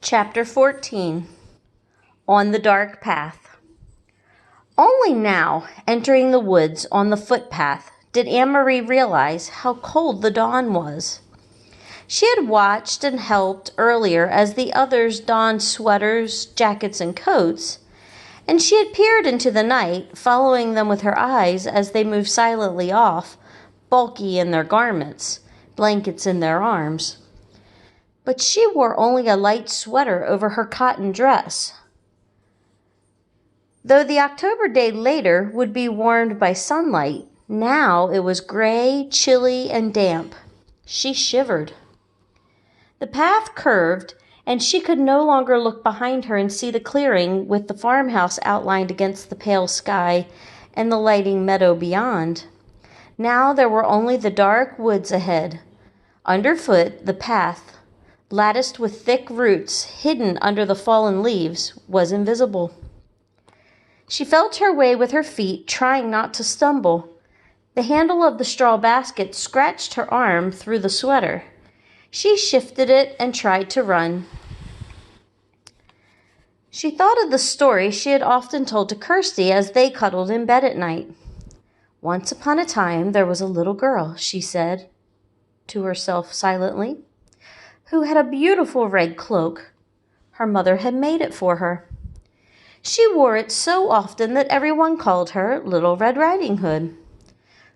Chapter 14. On the Dark Path. Only now, entering the woods on the footpath, did Anne-Marie realize how cold the dawn was. She had watched and helped earlier as the others donned sweaters, jackets, and coats, and she had peered into the night, following them with her eyes as they moved silently off, bulky in their garments, blankets in their arms. But she wore only a light sweater over her cotton dress. Though the October day later would be warmed by sunlight, now it was gray, chilly, and damp. She shivered. The path curved, and she could no longer look behind her and see the clearing with the farmhouse outlined against the pale sky and the lighting meadow beyond. Now there were only the dark woods ahead. Underfoot, the path, latticed with thick roots hidden under the fallen leaves, was invisible. She felt her way with her feet, trying not to stumble. The handle of the straw basket scratched her arm through the sweater. She shifted it and tried to run. She thought of the story she had often told to Kirsty as they cuddled in bed at night. Once upon a time there was a little girl, she said to herself silently, who had a beautiful red cloak. Her mother had made it for her. She wore it so often that everyone called her Little Red Riding Hood.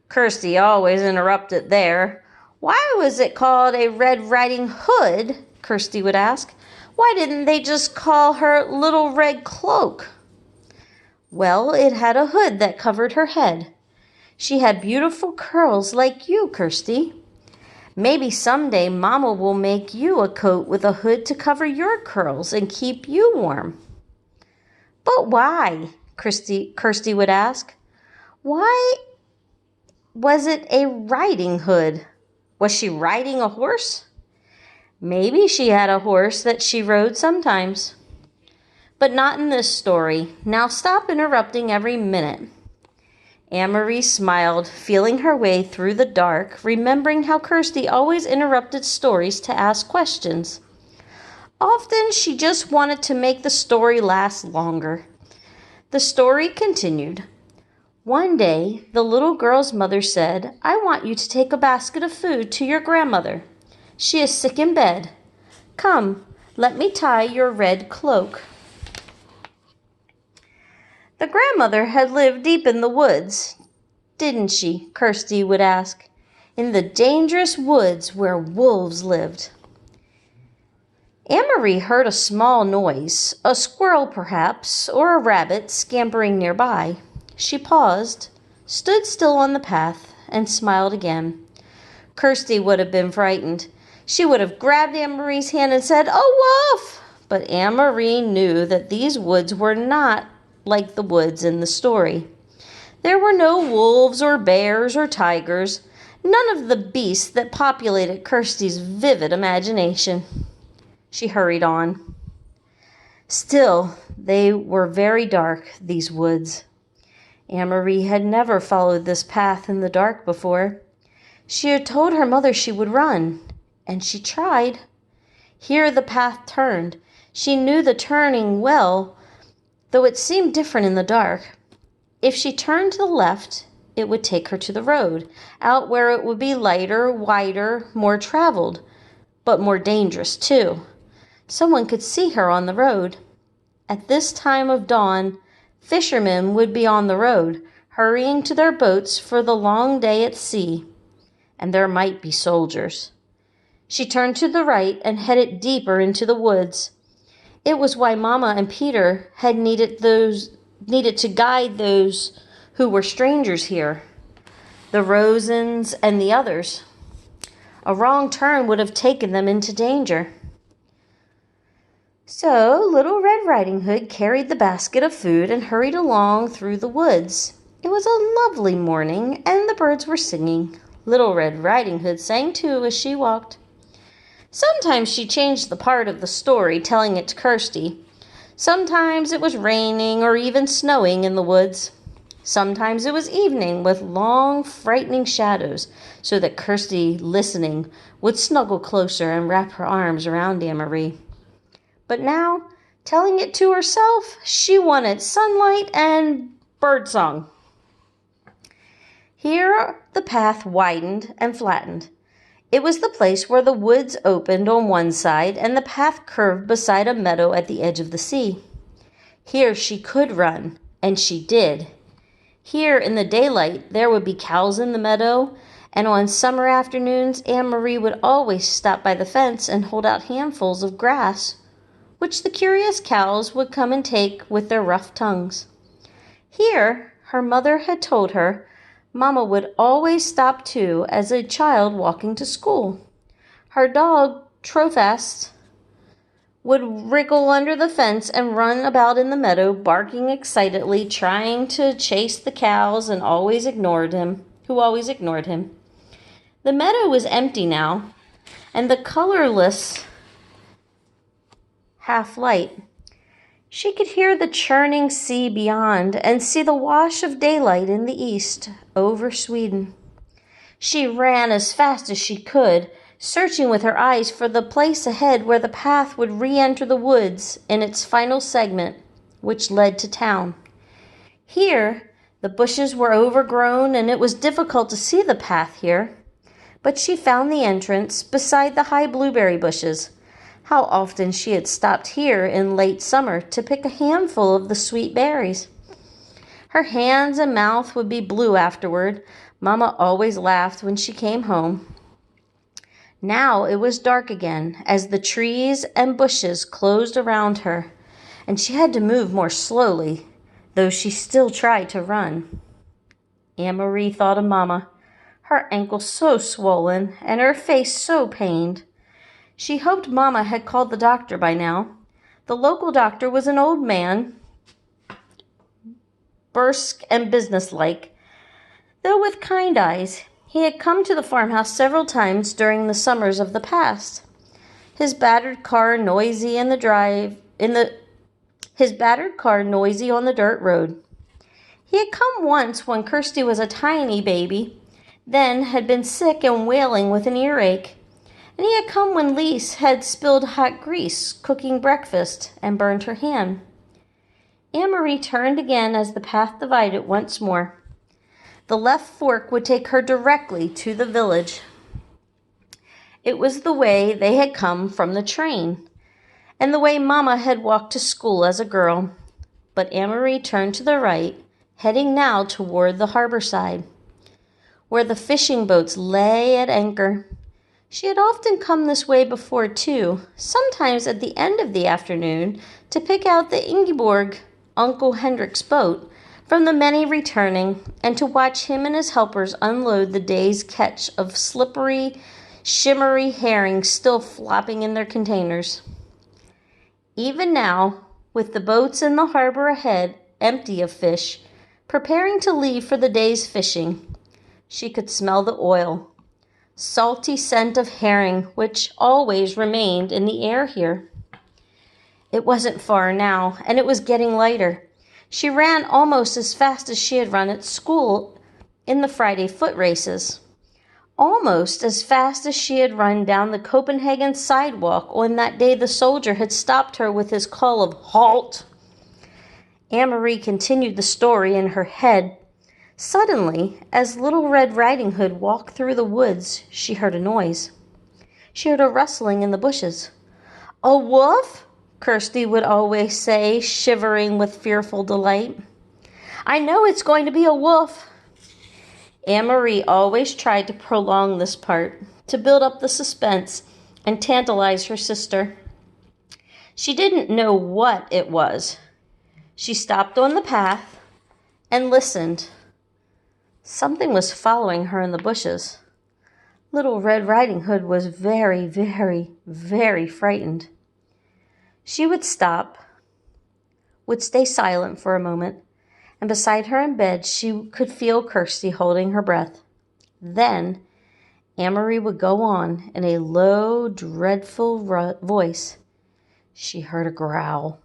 Kirsty always interrupted there. Why was it called a Red Riding Hood? Kirsty would ask. Why didn't they just call her Little Red Cloak? Well, it had a hood that covered her head. She had beautiful curls like you, Kirsty. Maybe someday Mama will make you a coat with a hood to cover your curls and keep you warm. But why? Kirsty would ask. Why was it a riding hood? Was she riding a horse? Maybe she had a horse that she rode sometimes. But not in this story. Now stop interrupting every minute. Anne-Marie smiled, feeling her way through the dark, remembering how Kirsty always interrupted stories to ask questions. Often she just wanted to make the story last longer. The story continued. One day, the little girl's mother said, I want you to take a basket of food to your grandmother. She is sick in bed. Come, let me tie your red cloak. The grandmother had lived deep in the woods, didn't she? Kirsty would ask. In the dangerous woods where wolves lived. Anne-Marie heard a small noise, a squirrel perhaps, or a rabbit scampering nearby. She paused, stood still on the path, and smiled again. Kirsty would have been frightened. She would have grabbed Anne-Marie's hand and said, "Oh, woof!" But Anne-Marie knew that these woods were not like the woods in the story. There were no wolves or bears or tigers, none of the beasts that populated Kirsty's vivid imagination. She hurried on. Still, they were very dark, these woods. Anne-Marie had never followed this path in the dark before. She had told her mother she would run, and she tried. Here the path turned. She knew the turning well, though it seemed different in the dark. If she turned to the left, it would take her to the road, out where it would be lighter, wider, more traveled, but more dangerous too. Someone could see her on the road. At this time of dawn, fishermen would be on the road, hurrying to their boats for the long day at sea, and there might be soldiers. She turned to the right and headed deeper into the woods. It was why Mama and Peter had needed to guide those who were strangers here, the Rosens and the others. A wrong turn would have taken them into danger. So Little Red Riding Hood carried the basket of food and hurried along through the woods. It was a lovely morning, and the birds were singing. Little Red Riding Hood sang too as she walked. Sometimes she changed the part of the story, telling it to Kirsty. Sometimes it was raining or even snowing in the woods. Sometimes it was evening with long, frightening shadows, so that Kirsty, listening, would snuggle closer and wrap her arms around Anne-Marie. But now, telling it to herself, she wanted sunlight and birdsong. Here the path widened and flattened. It was the place where the woods opened on one side and the path curved beside a meadow at the edge of the sea. Here she could run, and she did. Here in the daylight there would be cows in the meadow, and on summer afternoons Anne-Marie would always stop by the fence and hold out handfuls of grass, which the curious cows would come and take with their rough tongues. Here, her mother had told her, Mama would always stop too as a child walking to school. Her dog, Trofast, would wriggle under the fence and run about in the meadow, barking excitedly, trying to chase the cows and who always ignored him. The meadow was empty now, and the colorless half light. She could hear the churning sea beyond and see the wash of daylight in the east over Sweden. She ran as fast as she could, searching with her eyes for the place ahead where the path would re-enter the woods in its final segment, which led to town. Here, the bushes were overgrown and it was difficult to see the path here, but she found the entrance beside the high blueberry bushes. How often she had stopped here in late summer to pick a handful of the sweet berries. Her hands and mouth would be blue afterward. Mama always laughed when she came home. Now it was dark again as the trees and bushes closed around her, and she had to move more slowly, though she still tried to run. Anne-Marie thought of Mama, her ankle so swollen and her face so pained. She hoped Mama had called the doctor by now. The local doctor was an old man, brusque and businesslike, though with kind eyes. He had come to the farmhouse several times during the summers of the past. His battered car noisy on the dirt road. He had come once when Kirsty was a tiny baby, then had been sick and wailing with an earache. And he had come when Lise had spilled hot grease cooking breakfast and burned her hand. Anne-Marie turned again as the path divided once more. The left fork would take her directly to the village. It was the way they had come from the train, and the way Mama had walked to school as a girl. But Anne-Marie turned to the right, heading now toward the harbor side, where the fishing boats lay at anchor. She had often come this way before, too, sometimes at the end of the afternoon, to pick out the Ingeborg, Uncle Hendrik's boat, from the many returning, and to watch him and his helpers unload the day's catch of slippery, shimmery herring still flopping in their containers. Even now, with the boats in the harbor ahead, empty of fish, preparing to leave for the day's fishing, she could smell the oil, salty scent of herring, which always remained in the air here. It wasn't far now, and it was getting lighter. She ran almost as fast as she had run at school in the Friday foot races. Almost as fast as she had run down the Copenhagen sidewalk on that day the soldier had stopped her with his call of "Halt!" Anne-Marie continued the story in her head. Suddenly, as Little Red Riding Hood walked through the woods, she heard a noise. She heard a rustling in the bushes. "A wolf?" Kirsty would always say, shivering with fearful delight. "I know it's going to be a wolf." Anne-Marie always tried to prolong this part, to build up the suspense and tantalize her sister. She didn't know what it was. She stopped on the path and listened. Something was following her in the bushes. Little Red Riding Hood was very, very, very frightened. She would stop, would stay silent for a moment, and beside her in bed she could feel Kirsty holding her breath. Then Anne-Marie would go on in a low, dreadful voice. She heard a growl.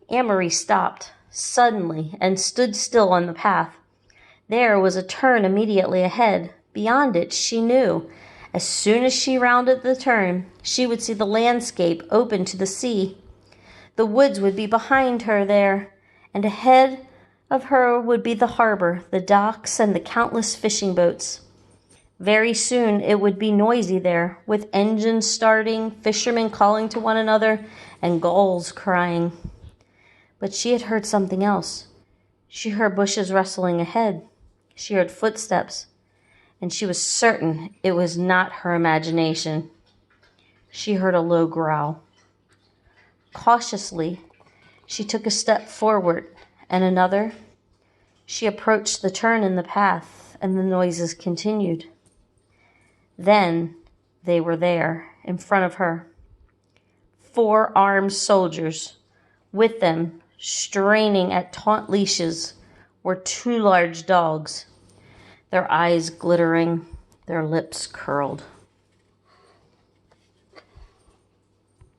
Anne-Marie stopped suddenly and stood still on the path. There was a turn immediately ahead. Beyond it, she knew. As soon as she rounded the turn, she would see the landscape open to the sea. The woods would be behind her there, and ahead of her would be the harbor, the docks, and the countless fishing boats. Very soon it would be noisy there, with engines starting, fishermen calling to one another, and gulls crying. But she had heard something else. She heard bushes rustling ahead. She heard footsteps, and she was certain it was not her imagination. She heard a low growl. Cautiously, she took a step forward, and another. She approached the turn in the path, and the noises continued. Then they were there, in front of her. 4 armed soldiers. With them, straining at taut leashes, were 2 large dogs, their eyes glittering, their lips curled.